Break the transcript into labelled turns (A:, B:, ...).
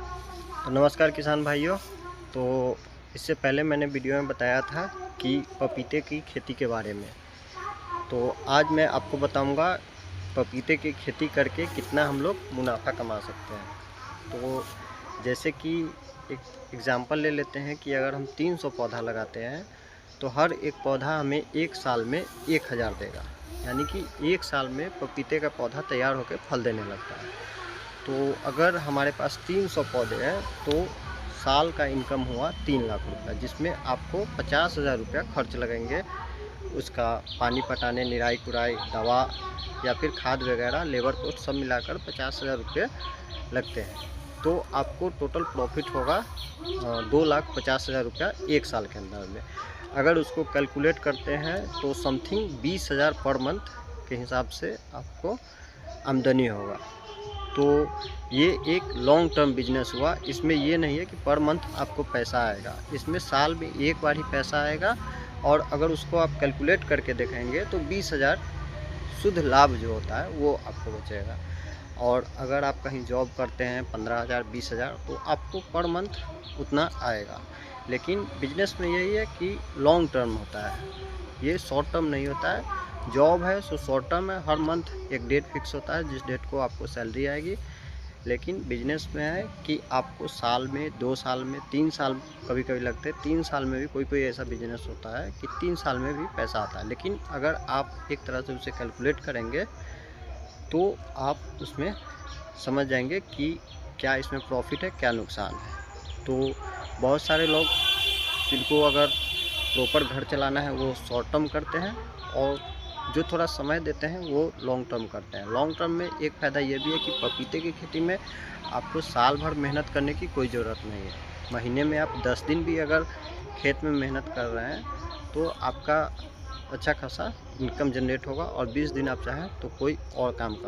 A: तो नमस्कार किसान भाइयों। तो इससे पहले मैंने वीडियो में बताया था कि पपीते की खेती के बारे में। तो आज मैं आपको बताऊंगा पपीते की खेती करके कितना हम लोग मुनाफा कमा सकते हैं। तो जैसे कि एक एग्ज़ाम्पल ले लेते हैं कि अगर हम 300 पौधा लगाते हैं तो हर एक पौधा हमें एक साल में 1000 देगा, यानी कि एक साल में पपीते का पौधा तैयार होकर फल देने लगता है। तो अगर हमारे पास 300 पौधे हैं तो साल का इनकम हुआ 3 लाख रुपया, जिसमें आपको 50,000 रुपया खर्च लगेंगे। उसका पानी पटाने, निराई कुराई, दवा या फिर खाद वगैरह, लेबर कोस्ट सब मिलाकर 50,000 रुपये लगते हैं। तो आपको टोटल प्रॉफिट होगा 2,50,000 रुपया एक साल के अंदर में। अगर उसको कैलकुलेट करते हैं तो समथिंग 20,000 पर मंथ के हिसाब से आपको आमदनी होगा। तो ये एक लॉन्ग टर्म बिजनेस हुआ। इसमें ये नहीं है कि पर मंथ आपको पैसा आएगा, इसमें साल में एक बार ही पैसा आएगा। और अगर उसको आप कैलकुलेट करके देखेंगे तो 20,000 शुद्ध लाभ जो होता है वो आपको बचेगा। और अगर आप कहीं जॉब करते हैं 15,000 20,000 तो आपको पर मंथ उतना आएगा। लेकिन बिजनेस में यही है कि लॉन्ग टर्म होता है, ये शॉर्ट टर्म नहीं होता है। जॉब है सो शॉर्ट टर्म है, हर मंथ एक डेट फिक्स होता है जिस डेट को आपको सैलरी आएगी। लेकिन बिजनेस में है कि आपको साल में, 2 साल में, 3 साल कभी कभी लगते हैं, 3 साल में भी कोई कोई ऐसा बिजनेस होता है कि 3 साल में भी पैसा आता है। लेकिन अगर आप एक तरह से उसे कैलकुलेट करेंगे तो आप उसमें समझ जाएंगे कि क्या इसमें प्रॉफिट है, क्या नुकसान है। तो बहुत सारे लोग जिनको अगर प्रॉपर घर चलाना है वो शॉर्ट टर्म करते हैं, और जो थोड़ा समय देते हैं वो लॉन्ग टर्म करते हैं। लॉन्ग टर्म में एक फ़ायदा ये भी है कि पपीते की खेती में आपको साल भर मेहनत करने की कोई ज़रूरत नहीं है। महीने में आप 10 दिन भी अगर खेत में मेहनत कर रहे हैं तो आपका अच्छा खासा इनकम जनरेट होगा, और 20 दिन आप चाहें तो कोई और काम कर